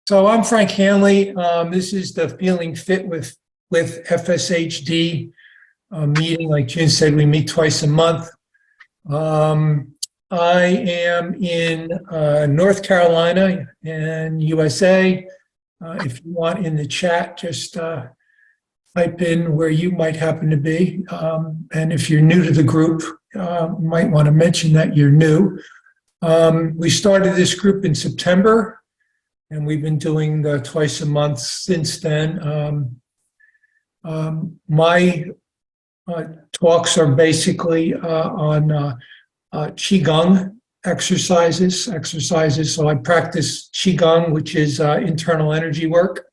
So I'm Frank Hanley. This is the Feeling Fit with FSHD meeting. Like Jen said, we meet twice a month. I am in North Carolina and USA. If you want in the chat, just type in where you might happen to be. And if you're new to the group, you might want to mention that you're new. We started this group in September. And we've been doing twice a month since then. My talks are basically on Qigong exercises. So I practice Qigong, which is internal energy work,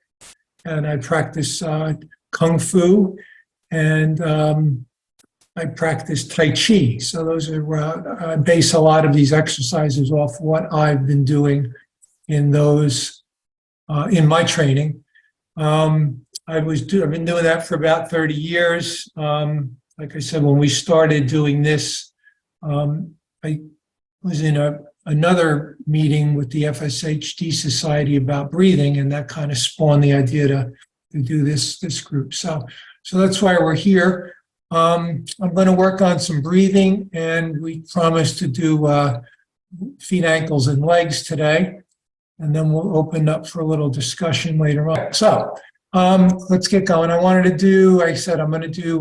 and I practice Kung Fu, and I practice Tai Chi. So those are, I base a lot of these exercises off what I've been doing in those, in my training. I've been doing that for about 30 years. Like I said, when we started doing this, I was in another meeting with the FSHD Society about breathing, and that kind of spawned the idea to do this group. So that's why we're here. I'm going to work on some breathing, and we promised to do feet, ankles, and legs today. And then we'll open up for a little discussion later on. So let's get going. I wanted to do, I said I'm going to do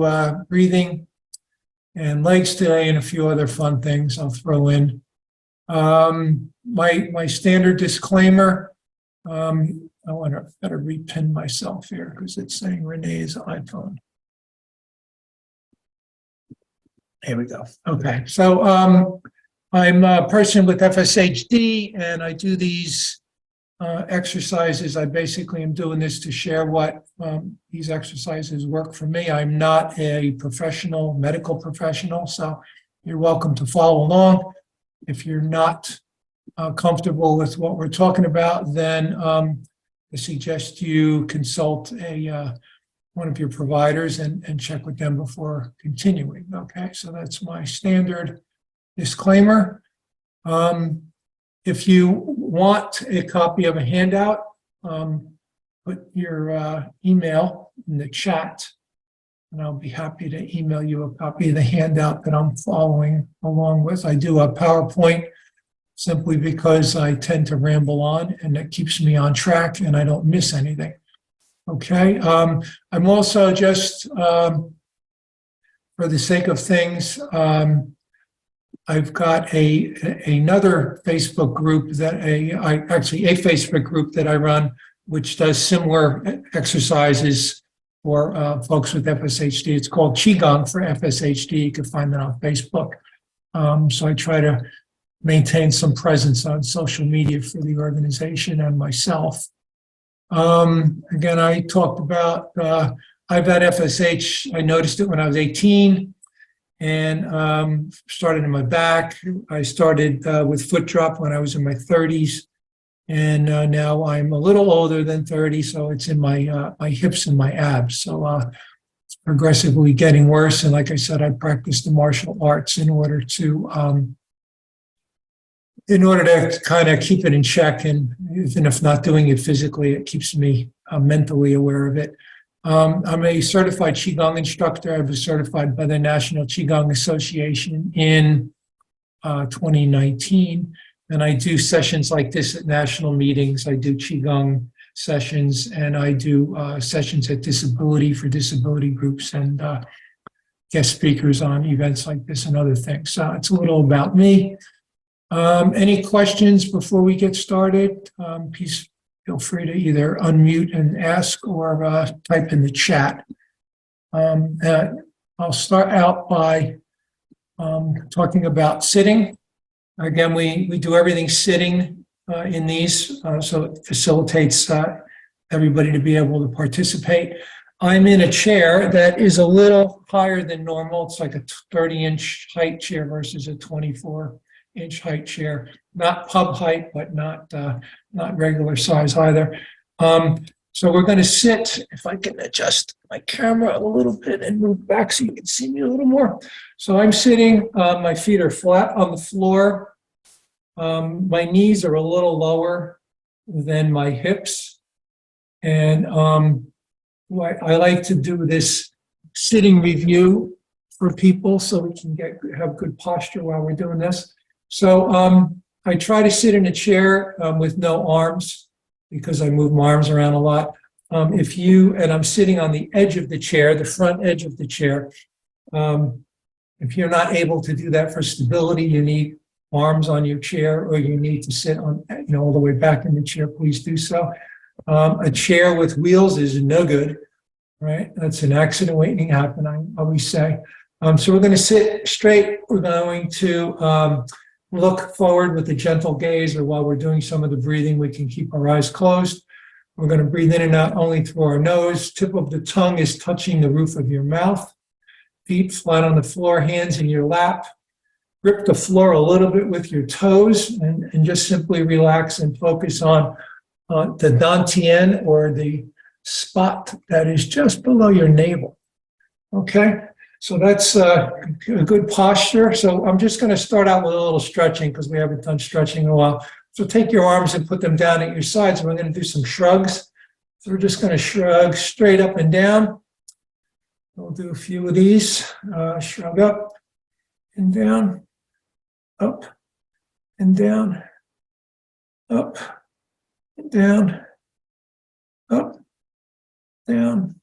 breathing and legs today and a few other fun things I'll throw in. My standard disclaimer, I want to better repin myself here because it's saying Renee's iPhone. Here we go. Okay, so I'm a person with FSHD and I do these exercises. I basically am doing this to share what these exercises work for me. I'm not a medical professional, so you're welcome to follow along. If you're not comfortable with what we're talking about, then I suggest you consult one of your providers and check with them before continuing. Okay, so that's my standard disclaimer. If you want a copy of a handout, put your email in the chat, and I'll be happy to email you a copy of the handout that I'm following along with. I do a PowerPoint simply because I tend to ramble on, and that keeps me on track and I don't miss anything. Okay, I'm also just, for the sake of things, I've got another Facebook group a Facebook group that I run, which does similar exercises for folks with FSHD. It's called Qigong for FSHD. You can find that on Facebook. So I try to maintain some presence on social media for the organization and myself. Again, I talked about, I've had FSH, I noticed it when I was 18. And started in my back. I started with foot drop when I was in my 30s, and now I'm a little older than 30, so it's in my hips and my abs. So it's progressively getting worse. And like I said, I practice the martial arts in order to kind of keep it in check. And even if not doing it physically, it keeps me mentally aware of it. I'm a certified Qigong instructor. I was certified by the National Qigong Association in 2019. And I do sessions like this at national meetings. I do Qigong sessions, and I do sessions at disability groups and guest speakers on events like this and other things. So it's a little about me. Any questions before we get started? Please feel free to either unmute and ask or type in the chat. I'll start out by talking about sitting. Again, we do everything sitting in these, so it facilitates everybody to be able to participate. I'm in a chair that is a little higher than normal. It's like a 30-inch height chair versus a 24-inch height chair, not pub height, but not regular size either. So we're going to sit, if I can adjust my camera a little bit and move back so you can see me a little more. So I'm sitting, my feet are flat on the floor. My knees are a little lower than my hips. And I like to do this sitting review for people so we can have good posture while we're doing this. So I try to sit in a chair with no arms because I move my arms around a lot. And I'm sitting on the edge of the chair, the front edge of the chair. If you're not able to do that for stability, you need arms on your chair, or you need to sit on, all the way back in the chair, please do so. A chair with wheels is no good, right? That's an accident waiting to happen, I always say. So we're going to sit straight. We're going to look forward with a gentle gaze, or while we're doing some of the breathing, we can keep our eyes closed. We're going to breathe in and out only through our nose. Tip of the tongue is touching the roof of your mouth. Feet flat on the floor, hands in your lap. Grip the floor a little bit with your toes, and just simply relax and focus on the dantian, or the spot that is just below your navel. Okay, so that's a good posture. So I'm just going to start out with a little stretching because we haven't done stretching in a while. So take your arms and put them down at your sides, and we're going to do some shrugs. So we're just going to shrug straight up and down. We'll do a few of these. Shrug up and down, up and down, up and down, up, down,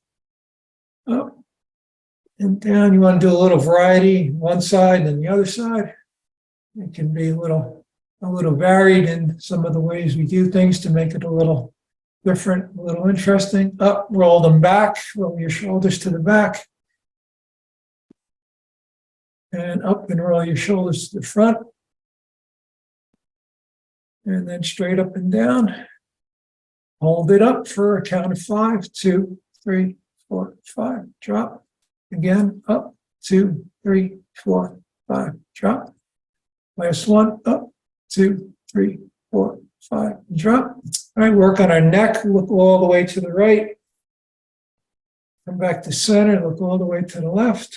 up and down. You want to do a little variety, one side and the other side. It can be a little varied in some of the ways we do things to make it a little different, a little interesting. Up, roll them back, roll your shoulders to the back. And up and roll your shoulders to the front. And then straight up and down. Hold it up for a count of 5, 2, 3, 4, 5. Drop. Again, up, 2, 3, 4, 5. Drop. Last one, up, 2, 3, 4, 5. Drop. All right, work on our neck. Look all the way to the right. Come back to center. Look all the way to the left.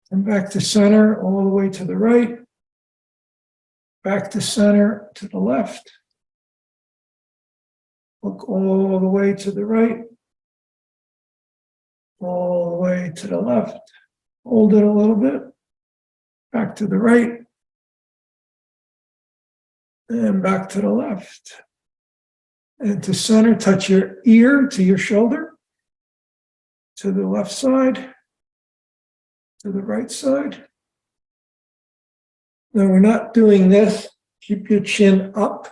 Come back to center, all the way to the right. Back to center, to the left. Look all the way to the right. All the way to the left. Hold it a little bit. Back to the right. And back to the left. And to center, touch your ear to your shoulder. To the left side. To the right side. Now we're not doing this. Keep your chin up.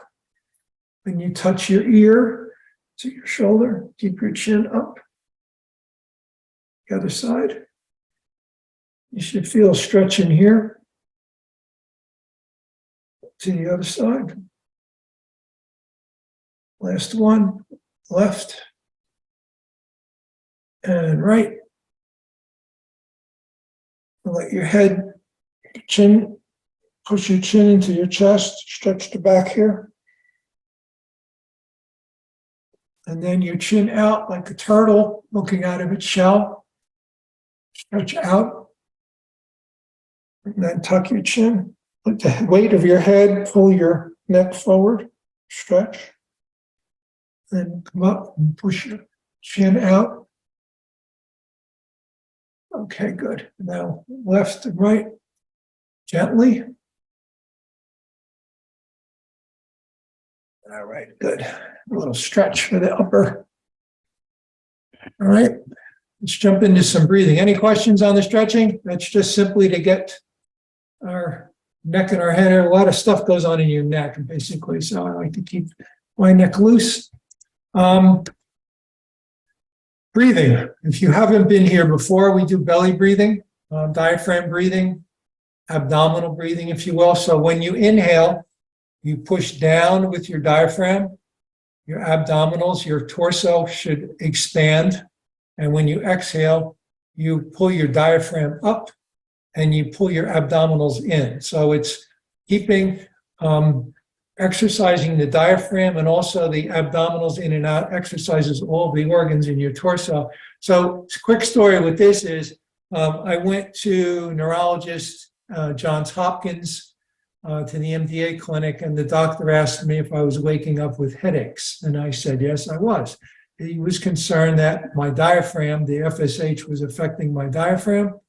When you touch your ear to your shoulder, keep your chin up. The other side. You should feel stretching here. To the other side. Last one, left and right. Let your head, chin, push your chin into your chest, stretch the back here. And then your chin out like a turtle looking out of its shell. Stretch out. And then tuck your chin. Put the weight of your head, pull your neck forward, stretch. Then come up and push your chin out. Okay, good. Now left and right, gently. All right, good. A little stretch for the upper. All right, let's jump into some breathing. Any questions on the stretching? That's just simply to get our neck and our head. A lot of stuff goes on in your neck, basically. So I like to keep my neck loose. Breathing. If you haven't been here before, we do belly breathing, diaphragm breathing, abdominal breathing, if you will. So when you inhale, you push down with your diaphragm, your abdominals, your torso should expand. And when you exhale, you pull your diaphragm up and you pull your abdominals in. So it's keeping, exercising the diaphragm and also the abdominals in and out, exercises all the organs in your torso. So quick story with this is, I went to neurologist Johns Hopkins to the MDA clinic, and the doctor asked me if I was waking up with headaches, and I said yes, I was. He was concerned that my diaphragm, the FSH, was affecting my diaphragm,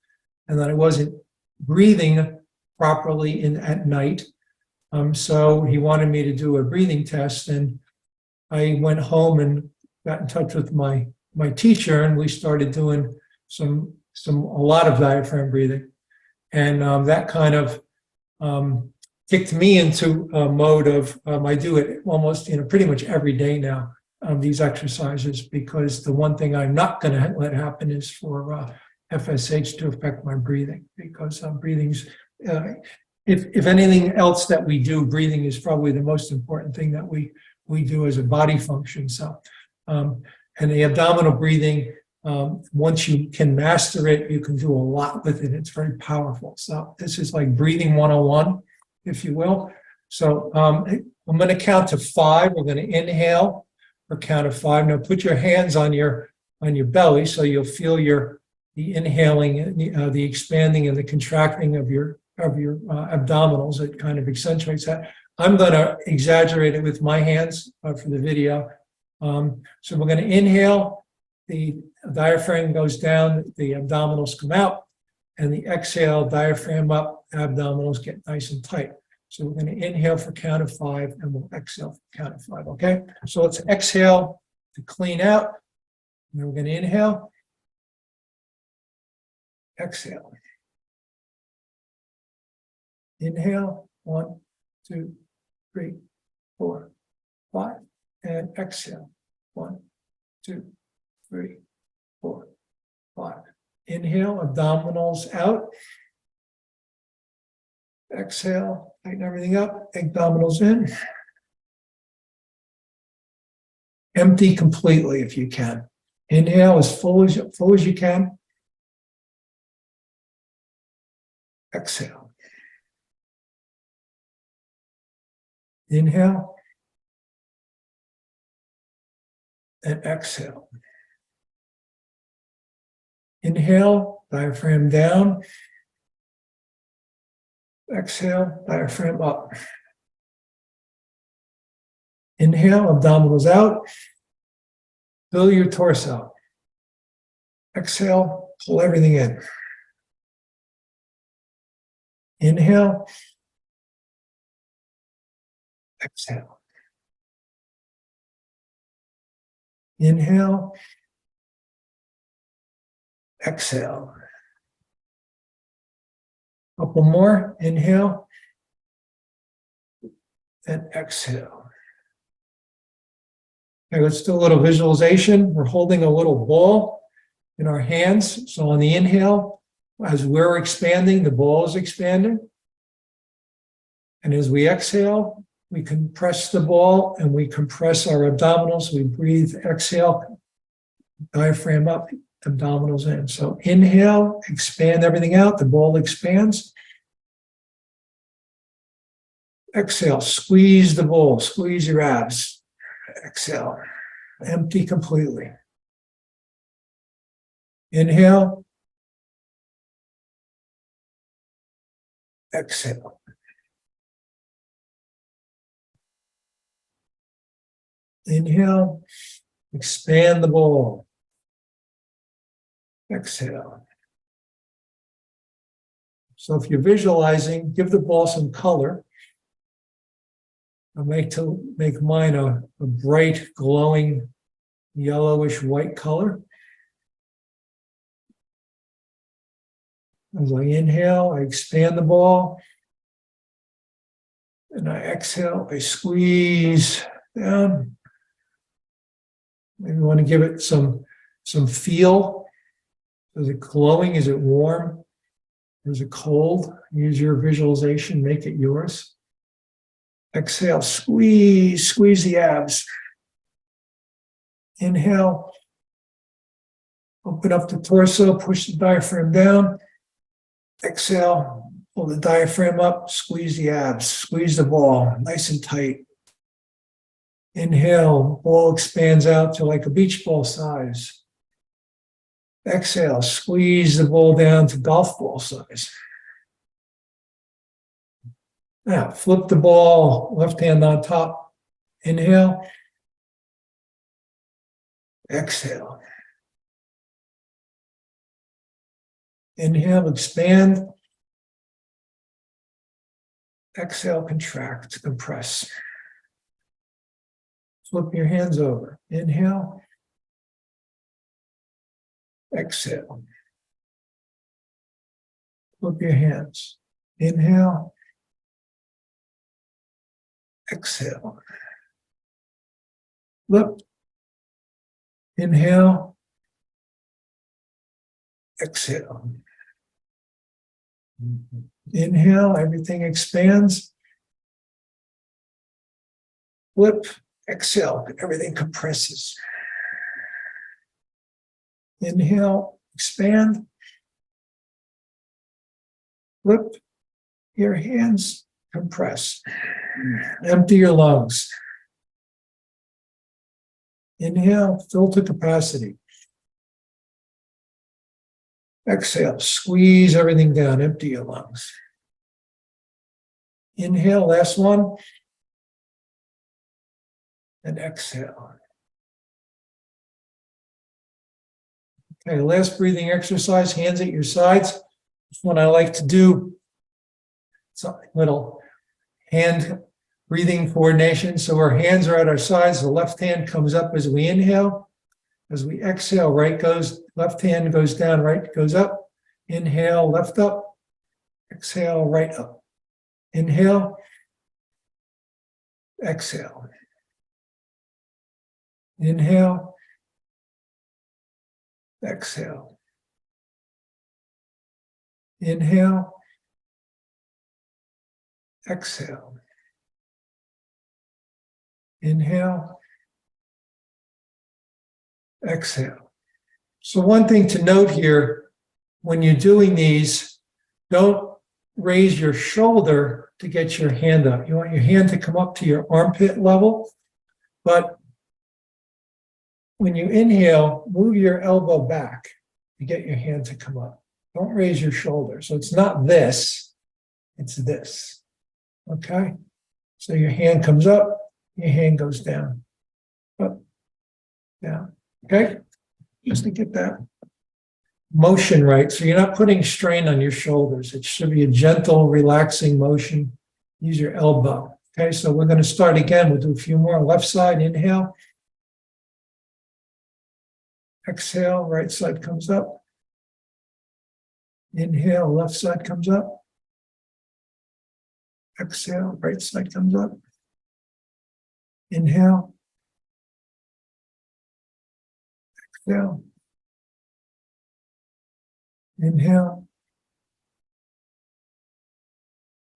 and that I wasn't breathing properly at night. So he wanted me to do a breathing test, and I went home and got in touch with my teacher, and we started doing a lot of diaphragm breathing, and that kind of kicked me into a mode of I do it almost pretty much every day now, these exercises, because the one thing I'm not going to let happen is for FSH to affect my breathing, because breathing's if anything else that we do, breathing is probably the most important thing that we do as a body function. So and the abdominal breathing, once you can master it, you can do a lot with it. It's very powerful. So this is like breathing 101, if you will. So I'm going to count to 5. We're going to inhale for count of 5. Now put your hands on your belly, so you'll feel the inhaling, the expanding and the contracting of your abdominals. It kind of accentuates that. I'm going to exaggerate it with my hands for the video. So we're going to inhale, the diaphragm goes down, the abdominals come out, and the exhale, diaphragm up, abdominals get nice and tight. So we're going to inhale for count of 5, and we'll exhale for count of 5, okay? So let's exhale to clean out, and then we're going to inhale, exhale. Inhale, 1, 2, 3, 4, 5, and exhale, 1, 2, 3, 4, 5. Inhale, abdominals out. Exhale, tighten everything up, abdominals in. Empty completely if you can. Inhale as full as you can. Exhale. Inhale. And exhale. Inhale, diaphragm down. Exhale, diaphragm up. Inhale, abdominals out. Fill your torso. Exhale, pull everything in. Inhale. Exhale. Inhale. Exhale. Couple more. Inhale. And exhale. Okay, let's do a little visualization. We're holding a little ball in our hands. So on the inhale, as we're expanding, the ball is expanding. And as we exhale, we compress the ball and we compress our abdominals. We breathe, exhale, diaphragm up, abdominals in. So inhale, expand everything out. The ball expands. Exhale, squeeze the ball, squeeze your abs. Exhale, empty completely. Inhale. Exhale. Inhale, expand the ball. Exhale. So if you're visualizing, give the ball some color. I'll make mine a bright, glowing, yellowish white color. As I inhale, I expand the ball. And I exhale, I squeeze down. Maybe you want to give it some feel. Is it glowing? Is it warm? Is it cold? Use your visualization, make it yours. Exhale, squeeze the abs. Inhale, open up the torso, push the diaphragm down. Exhale, pull the diaphragm up, squeeze the abs, squeeze the ball, nice and tight. Inhale, ball expands out to like a beach ball size. Exhale, squeeze the ball down to golf ball size. Now, flip the ball, left hand on top. Inhale. Exhale. Inhale, expand. Exhale, contract, compress. Flip your hands over. Inhale. Exhale. Flip your hands. Inhale. Exhale. Flip. Inhale. Exhale. Inhale, everything expands. Flip. Exhale, everything compresses. Inhale, expand. Flip. Your hands, compress. Empty your lungs. Inhale, fill to capacity. Exhale, squeeze everything down, empty your lungs. Inhale, last one. And exhale. Okay, last breathing exercise, hands at your sides. This one I like to do. It's a little hand breathing coordination. So our hands are at our sides. The left hand comes up as we inhale. As we exhale, left hand goes down, right goes up. Inhale, left up. Exhale, right up. Inhale. Exhale. Inhale. Exhale. Inhale. Exhale. Inhale. Exhale. So one thing to note here, when you're doing these, don't raise your shoulder to get your hand up. You want your hand to come up to your armpit level, but when you inhale, move your elbow back to get your hand to come up. Don't raise your shoulder. So it's not this, it's this. Okay? So your hand comes up, your hand goes down. Up, down. Okay? Just to get that motion right. So you're not putting strain on your shoulders. It should be a gentle, relaxing motion. Use your elbow. Okay, so we're going to start again. We'll do a few more. Left side, inhale. Exhale, right side comes up. Inhale, left side comes up. Exhale, right side comes up. Inhale. Exhale. Inhale.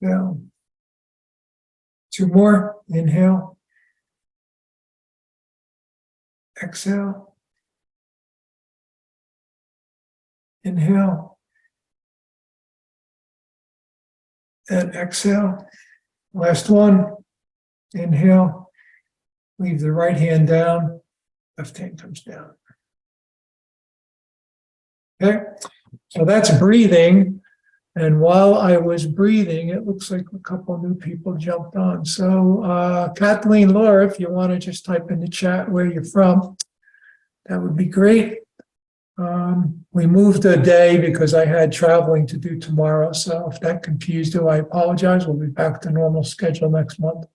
Exhale. Two more. Inhale. Exhale. Inhale. And exhale. Last one. Inhale. Leave the right hand down. Left hand comes down. Okay. So that's breathing. And while I was breathing, it looks like a couple new people jumped on. So Kathleen, Laura, if you want to just type in the chat where you're from, that would be great. We moved a day because I had traveling to do tomorrow. So if that confused you, I apologize. We'll be back to normal schedule next month.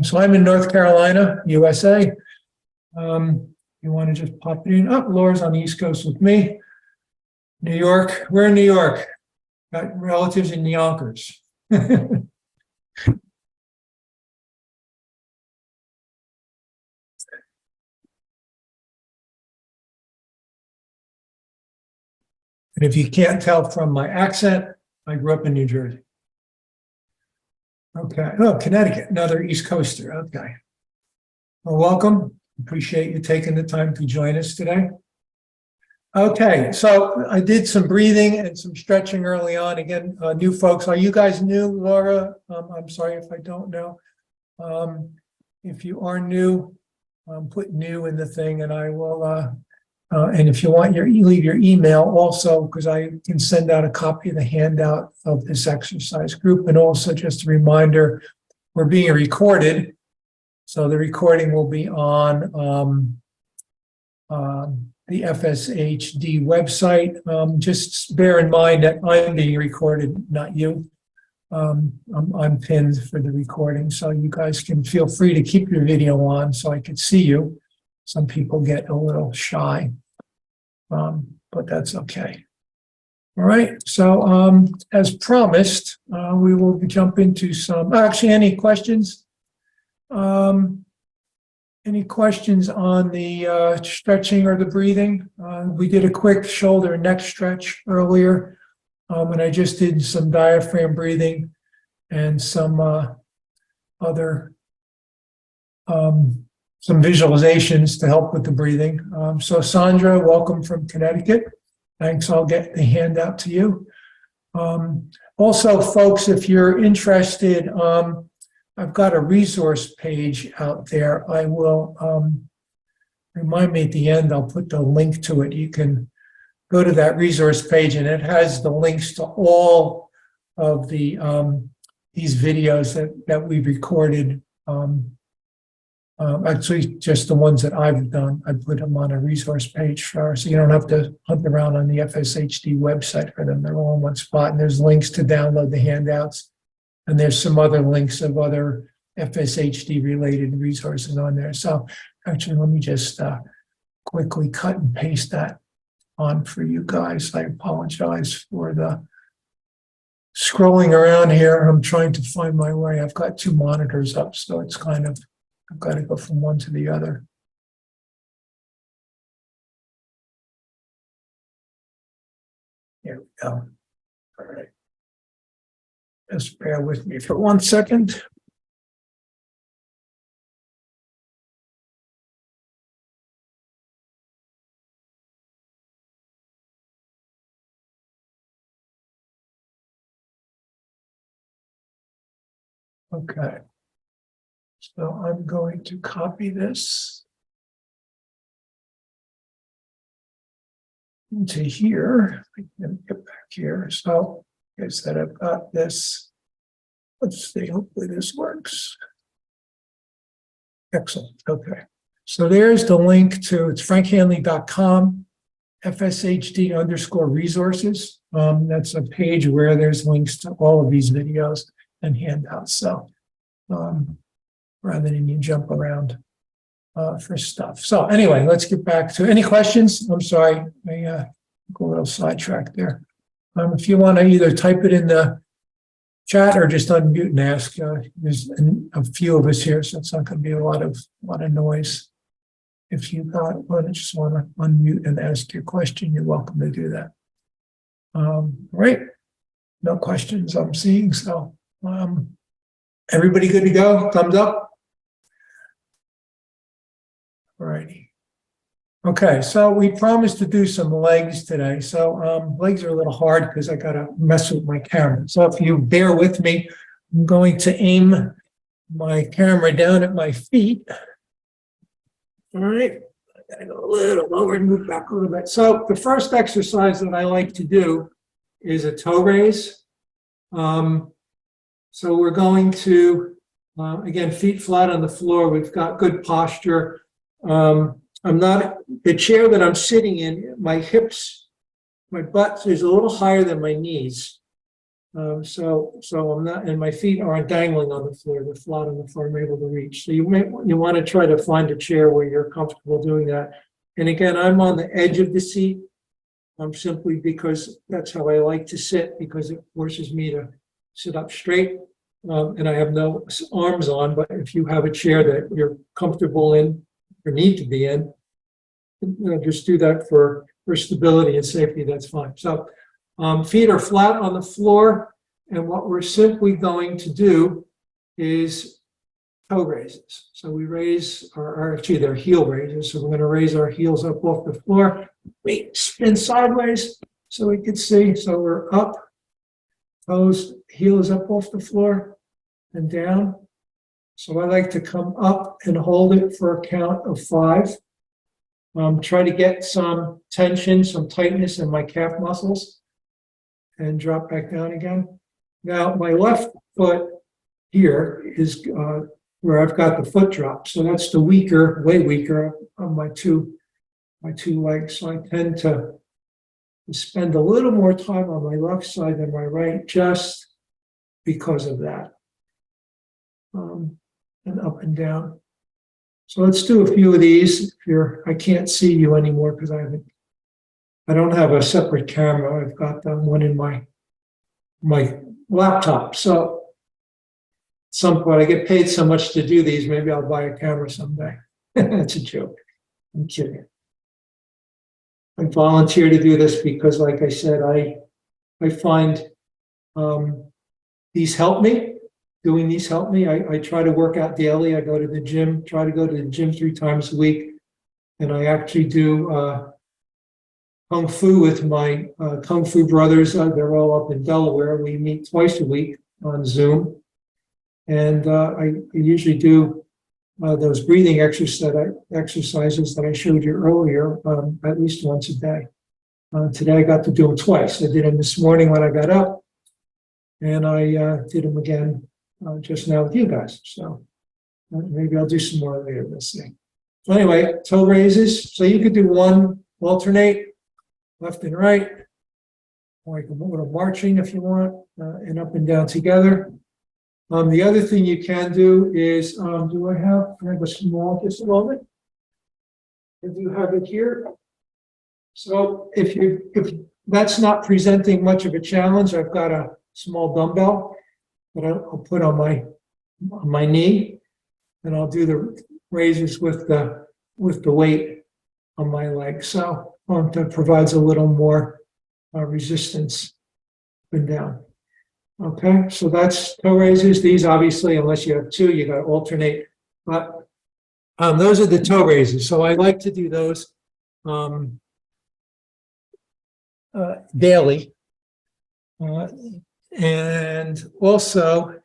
So I'm in North Carolina, USA. You want to just pop it in? Oh, Laura's on the East Coast with me. New York. We're in New York. Got relatives in Yonkers. And if you can't tell from my accent, I grew up in New Jersey. Okay. Oh, Connecticut, another East Coaster. Okay. Well, welcome. Appreciate you taking the time to join us today. Okay, so I did some breathing and some stretching early on. Again, new folks, are you guys new, Laura? I'm sorry if I don't know. If you are new, put new in the thing and I will And if you want leave your email also, because I can send out a copy of the handout of this exercise group. And also just a reminder, we're being recorded. So the recording will be on the FSHD website. Just bear in mind that I'm being recorded, not you. I'm pinned for the recording, so you guys can feel free to keep your video on so I can see you. Some people get a little shy, but that's okay. All right, so as promised, we will jump into some, actually, any questions? Any questions on the stretching or the breathing? We did a quick shoulder and neck stretch earlier, and I just did some diaphragm breathing and some other some visualizations to help with the breathing. So Sandra, welcome from Connecticut. Thanks, I'll get the handout to you. Also, folks, if you're interested, I've got a resource page out there. I will, remind me at the end, I'll put the link to it. You can go to that resource page and it has the links to all of the these videos that we recorded. Actually, just the ones that I've done. I put them on a resource page for, so you don't have to hunt around on the FSHD website for them. They're all in one spot, and there's links to download the handouts. And there's some other links of other FSHD related resources on there. So actually, let me just quickly cut and paste that on for you guys. I apologize for the scrolling around here. I'm trying to find my way. I've got two monitors up, so it's kind of, I've got to go from one to the other. Here we go. All right. Just bear with me for 1 second. Okay. So I'm going to copy this into here. I can get back here. So I said I've got this. Let's see, hopefully this works. Excellent. Okay. So there's the link to, it's frankhanley.com, FSHD_resources. That's a page where there's links to all of these videos and handouts. So rather than you jump around for stuff. So anyway, let's get back to any questions. I'm sorry, I go a little sidetracked there. If you want to either type it in the chat or just unmute and ask. There's a few of us here, so it's not going to be a lot of noise. If you just want to unmute and ask your question, you're welcome to do that. Right? No questions I'm seeing, so everybody good to go? Thumbs up? All righty. Okay, so we promised to do some legs today. So legs are a little hard because I got to mess with my camera. So if you bear with me, I'm going to aim my camera down at my feet. All right, I got to go a little lower and move back a little bit. So the first exercise that I like to do is a toe raise. So we're going to, again, feet flat on the floor. We've got good posture. The chair that I'm sitting in, my hips, my butt is a little higher than my knees. So I'm not, and my feet aren't dangling on the floor, they're flat on the floor, I'm able to reach. So you want to try to find a chair where you're comfortable doing that. And again, I'm on the edge of the seat, simply because that's how I like to sit, because it forces me to sit up straight. And I have no arms on, but if you have a chair that you're comfortable in or need to be in, just do that for stability and safety, that's fine. So feet are flat on the floor, and what we're simply going to do is toe raises. So we raise, or actually they're heel raises, so we're going to raise our heels up off the floor. We spin sideways so we can see. So we're up, toes, heels up off the floor and down. So I like to come up and hold it for a count of 5. Try to get some tension, some tightness in my calf muscles and drop back down again. Now, my left foot here is where I've got the foot drop. So that's the weaker, way weaker of my two legs. So I tend to spend a little more time on my left side than my right, just because of that. And up and down. So let's do a few of these. I can't see you anymore because I don't have a separate camera. I've got one in my laptop. So at some point I get paid so much to do these, maybe I'll buy a camera someday. That's a joke. I'm kidding. I volunteer to do this because, like I said, I find these help me. Doing these help me. I try to work out daily. I go to the gym, try to go to the gym 3 times a week. And I actually do Kung Fu with my Kung Fu brothers. They're all up in Delaware. We meet twice a week on Zoom. And I usually do those breathing exercises that I showed you earlier at least once a day. Today I got to do them twice. I did them this morning when I got up. And I did them again just now with you guys. So maybe I'll do some more later. Let's see. So anyway, toe raises. So you could do one, alternate, left and right, or you can move it marching if you want, and up and down together. The other thing you can do is, do I have a small, just a moment? I do have it here. So if that's not presenting much of a challenge, I've got a small dumbbell that I'll put on my knee, and I'll do the raises with the weight on my leg. So that provides a little more resistance up and down. Okay, so that's toe raises. These obviously, unless you have 2, you got to alternate. But those are the toe raises. So I like to do those daily. And also,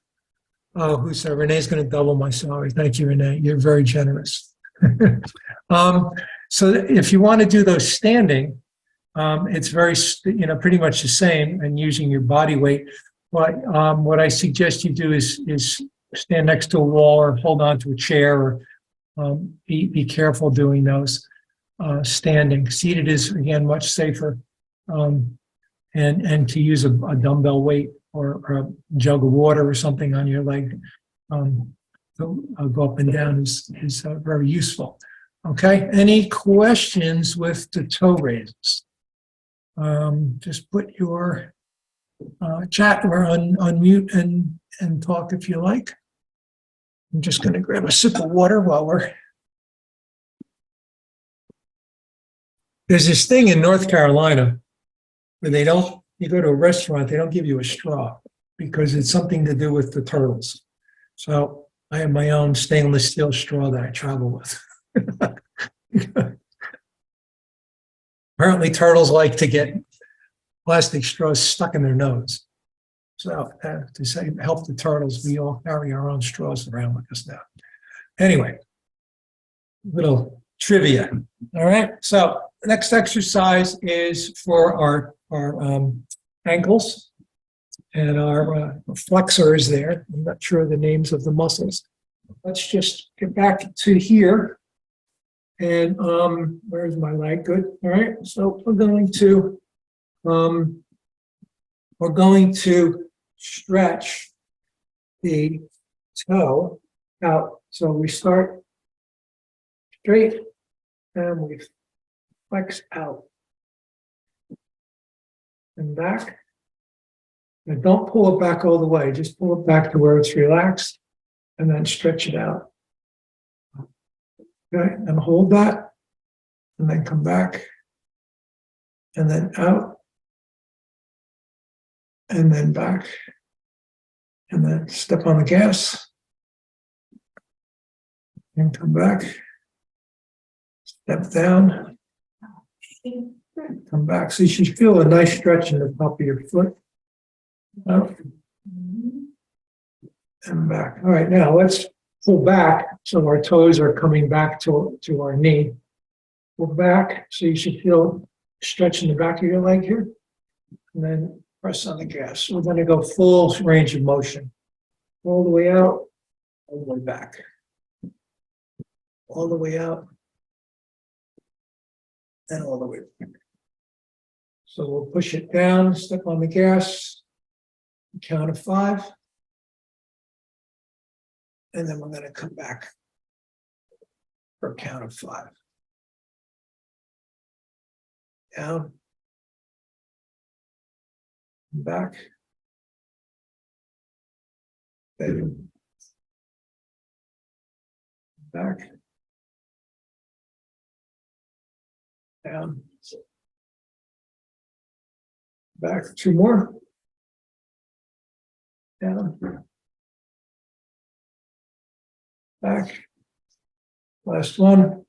who said Renee's going to double my salary? Thank you, Renee. You're very generous. So if you want to do those standing, it's very, pretty much the same and using your body weight. But what I suggest you do is stand next to a wall or hold on to a chair, or be careful doing those standing. Seated is, again, much safer. And to use a dumbbell weight or a jug of water or something on your leg to go up and down is very useful. Okay, any questions with the toe raises? Just put your chat or unmute and talk if you like. I'm just going to grab a sip of water while There's this thing in North Carolina where you go to a restaurant, they don't give you a straw because it's something to do with the turtles. So I have my own stainless steel straw that I travel with. Apparently turtles like to get plastic straws stuck in their nose. So to help the turtles, we all carry our own straws around with us now. Anyway, little trivia. All right, so the next exercise is for our ankles and our flexors there. I'm not sure the names of the muscles. Let's just get back to here. And where's my leg? Good. All right. So we're going to stretch the toe out. So we start straight and we flex out and back. And don't pull it back all the way. Just pull it back to where it's relaxed and then stretch it out. Okay, and hold that and then come back and then out and then back and then step on the gas and come back, step down, come back. So you should feel a nice stretch in the top of your foot. Out and back. All right, now let's pull back so our toes are coming back to our knee. We're back, so you should feel stretching the back of your leg here. And then press on the gas. We're going to go full range of motion. All the way out, all the way back. All the way out, and all the way back. So we'll push it down, step on the gas, count of 5. And then we're going to come back for a count of 5. Down. Back. Then back. Down. Back. 2 more. Down. Back. Last one.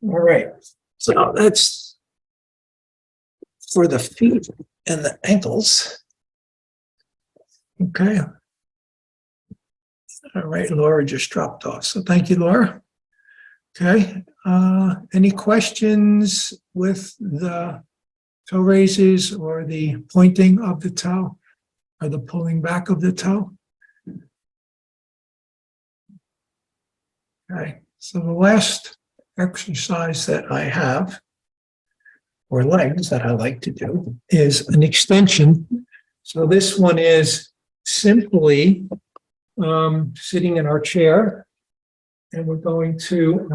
All right, so that's for the feet and the ankles. Okay. All right, Laura just dropped off, so thank you, Laura. Okay, any questions with the toe raises or the pointing of the toe or the pulling back of the toe? Okay, so the last exercise that I have, or legs that I like to do, is an extension. So this one is simply sitting in our chair, and we're going to,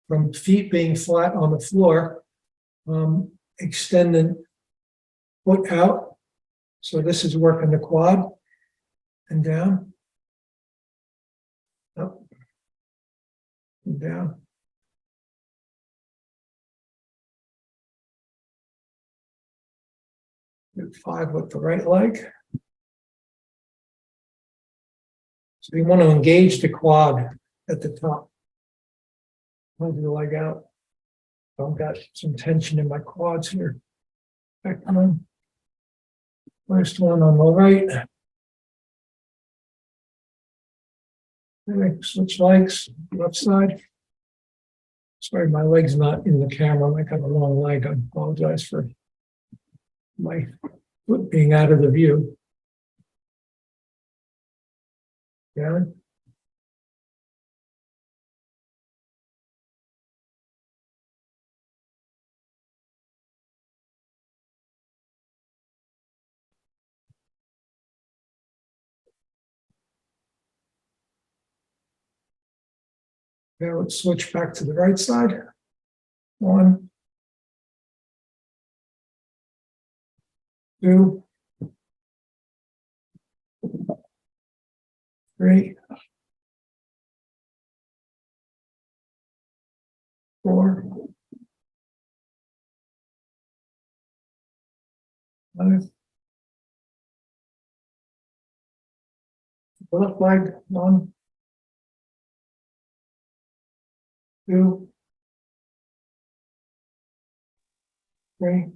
from feet being flat on the floor, extend the foot out. So this is working the quad and down, up and down. Do 5 with the right leg. So you want to engage the quad at the top. Hold the leg out. I've got some tension in my quads here. Back on. First one on the right. Okay, switch legs, left side. Sorry, my leg's not in the camera. I got a long leg. I apologize for my foot being out of the view. Down. Now let's switch back to the right side. 1, 2, 3, 4, 5. Left leg, 1, 2, 3,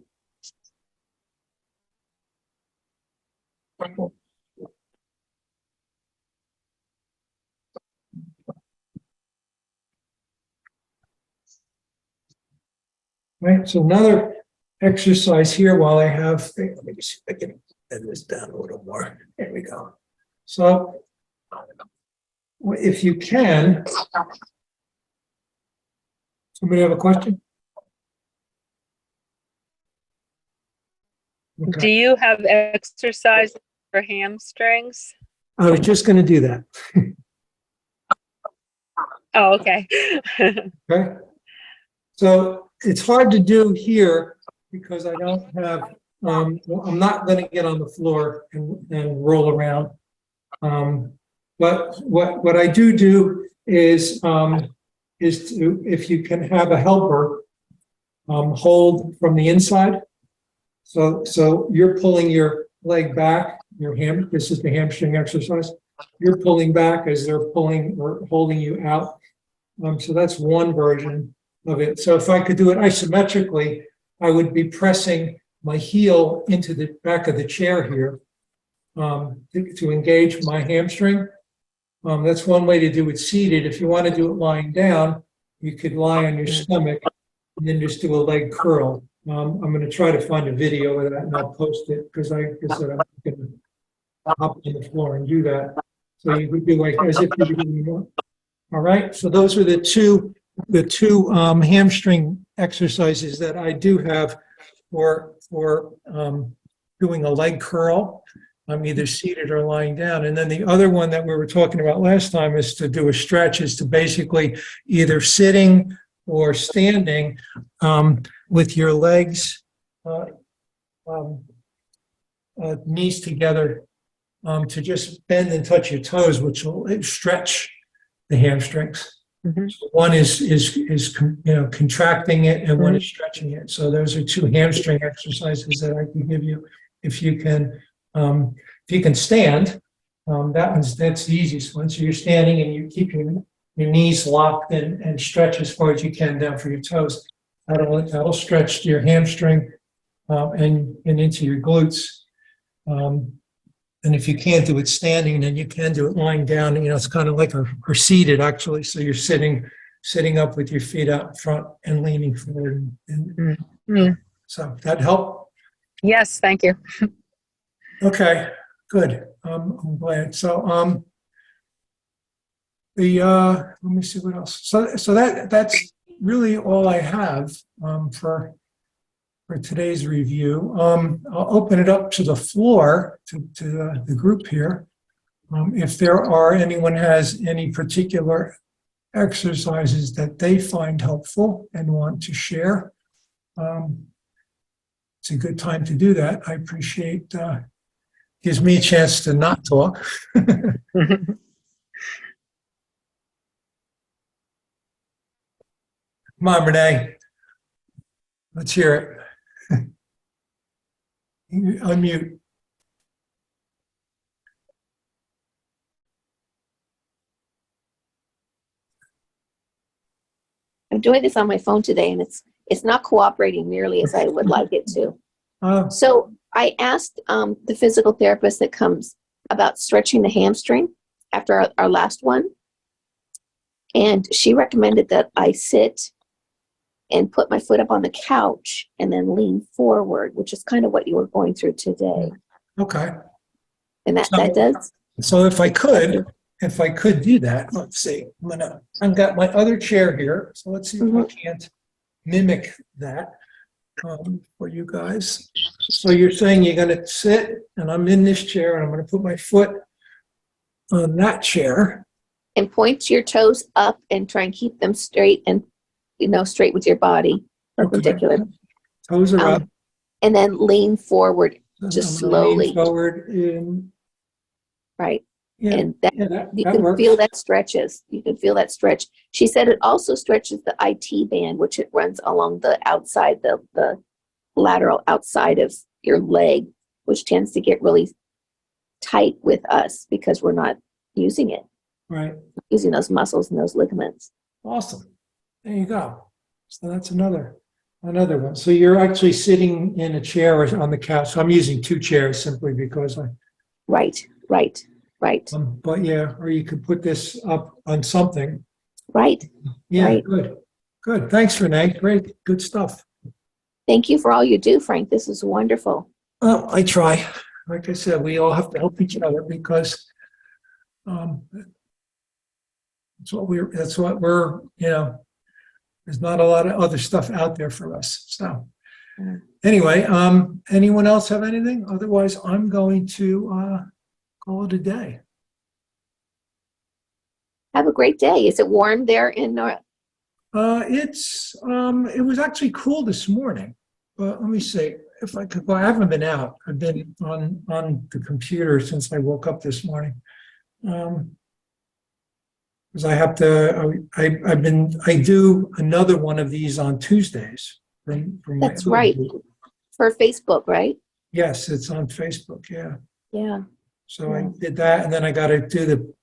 4. Right, so another exercise here while I have, let me see if I can bend this down a little more. There we go. So if you can, somebody have a question? Okay. Do you have exercise for hamstrings? I was just going to do that. Oh, okay. Okay. So it's hard to do here because I don't have, I'm not going to get on the floor and roll around. But what I do is to, if you can have a helper, hold from the inside. So you're pulling your leg back, this is the hamstring exercise. You're pulling back as they're pulling or holding you out. So that's one version of it. So if I could do it isometrically, I would be pressing my heel into the back of the chair here. to engage my hamstring. That's one way to do it seated. If you want to do it lying down, you could lie on your stomach and then just do a leg curl. I'm going to try to find a video of that and I'll post it because I said I'm going to hop on the floor and do that. So you would do like as if you were doing more. All right. So those are the two hamstring exercises that I do have for doing a leg curl. I'm either seated or lying down. And then the other one that we were talking about last time is to do a stretch, is to basically either sitting or standing with your legs, knees together, to just bend and touch your toes, which will stretch the hamstrings. Mhm. So one is contracting it, and one is stretching it. So those are two hamstring exercises that I can give you if you can. If you can stand, that's the easiest one. So you're standing and you keep your knees locked and stretch as far as you can down for your toes. That'll stretch your hamstring and into your glutes. And if you can't do it standing, then you can do it lying down. It's kind of like or seated actually. So you're sitting up with your feet out in front and leaning forward. So that help? Yes, thank you. Okay, good. I'm glad. So, let me see what else. So that's really all I have for today's review. I'll open it up to the floor to the group here. If anyone has any particular exercises that they find helpful and want to share, it's a good time to do that. I appreciate. Gives me a chance to not talk. Come on, Renee. Let's hear it. Unmute. I'm doing this on my phone today, and it's not cooperating nearly as I would like it to. So I asked the physical therapist that comes about stretching the hamstring after our last one. And she recommended that I sit and put my foot up on the couch and then lean forward, which is kind of what you were going through today. Okay. And that does? So if I could do that, let's see. I've got my other chair here. So let's see if I can't mimic that for you guys. So you're saying you're going to sit, and I'm in this chair, and I'm going to put my foot on that chair. And point your toes up and try and keep them straight and, straight with your body, perpendicular. Okay. Toes are up. And then lean forward, just slowly. Lean forward in. Right. Yeah, and you that can works. feel that stretches. You can feel that stretch. She said it also stretches the IT band, which it runs along the outside, the lateral outside of your leg, which tends to get really tight with us because we're not using it. Right. Using those muscles and those ligaments. Awesome. There you go. So that's another one. So you're actually sitting in a chair or on the couch. So I'm using two chairs simply because Right. But yeah, or you could put this up on something. Right. Yeah, right. Good. Thanks, Renee. Great, good stuff. Thank you for all you do, Frank. This is wonderful. I try. Like I said, we all have to help each other because that's what we're, there's not a lot of other stuff out there for us. So anyway, anyone else have anything? Otherwise, I'm going to call it a day. Have a great day. Is it warm there in North? It was actually cool this morning, but let me see if I could go. I haven't been out. I've been on the computer since I woke up this morning. Because I have to, I do another one of these on Tuesdays. That's right. For Facebook, right? Yes, it's on Facebook. Yeah. Yeah. So I did that, and then I got to do the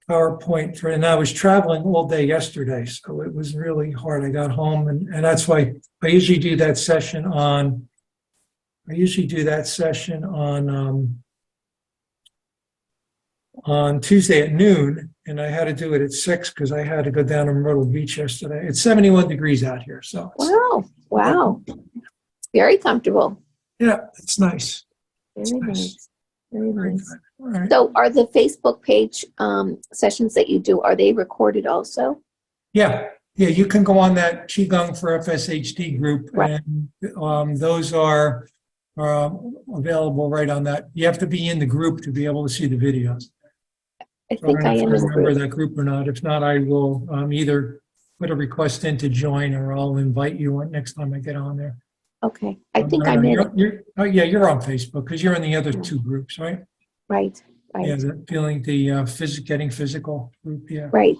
PowerPoint and I was traveling all day yesterday, so it was really hard. I got home, and that's why I usually do that session on on Tuesday at noon, and I had to do it at 6 because I had to go down to Myrtle Beach yesterday. It's 71 degrees out here, so Wow. Very comfortable. yeah, it's nice. Very nice. Very Very nice. good. All right. So are the Facebook page sessions that you do, are they recorded also? Yeah, you can go on that Qigong for FSHD group, Right. and those are available right on that. You have to be in the group to be able to see the videos. I So I think don't I know if am you in the remember group. that group or not. If not, I will either put a request in to join, or I'll invite you on next time I get on there. Okay, I think I I'm know in it. you're on Facebook because you're in the other two groups, right? Right, Yeah, right, the getting physical group, yeah. right.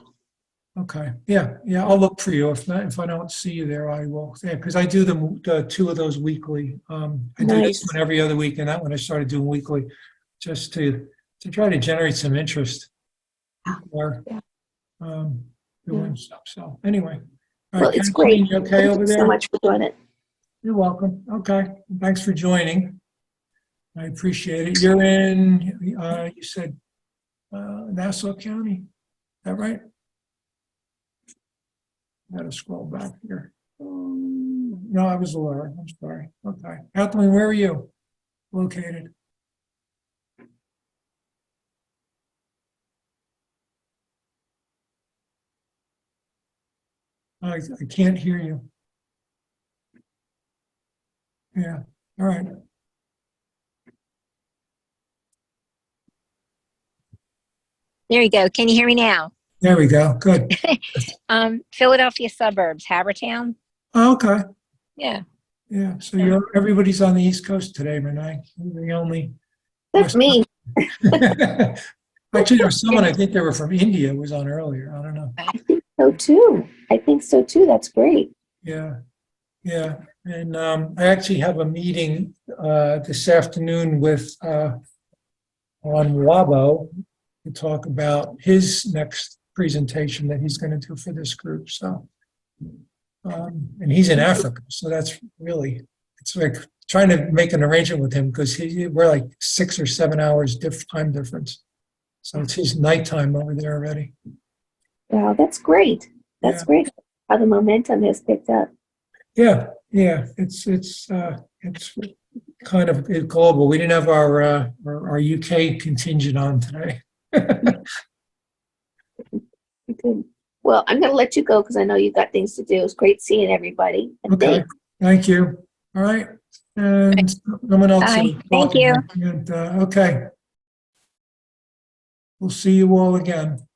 Okay, yeah, I'll look for you. If not, if I don't see you there, I will, yeah, because I do the two of those weekly. I do this Nice. one every other week, and that one I started doing weekly, just to try to generate some interest. Or Yeah. doing stuff, so anyway. All Well, right, it's great. Kathleen, you okay over Thank you so there? much for doing it. You're welcome. Okay, thanks for joining. I appreciate it. You're in, you said Nassau County, is that right? Gotta scroll back here. No, I was Laura, I'm sorry. Okay. Kathleen, where are you located? I can't hear you. Yeah, all right. There you go. Can you hear me now? There we go. Good. Philadelphia suburbs, Havertown. Oh, okay. Yeah. Yeah. So everybody's on the East Coast today, Renee. You're the only. That's me. Actually, there was someone, I think they were from India, was on earlier. I don't know. I think so too. I think so too. That's great. Yeah. Yeah. And I actually have a meeting this afternoon with on Wabo to talk about his next presentation that he's going to do for this group. So, and he's in Africa, so that's really, it's like trying to make an arrangement with him because we're like 6 or 7 hours time difference. So it's his nighttime over there already. Wow, that's great. That's Yeah. great. How the momentum has picked up. Yeah, it's kind of global. We didn't have our UK contingent on today. Good. Well, I'm going to let you go because I know you've got things to do. It's great seeing everybody. And Okay, thanks. thank you. All right, and someone else. Bye. is Thank talking. you. And, okay, we'll see you all again.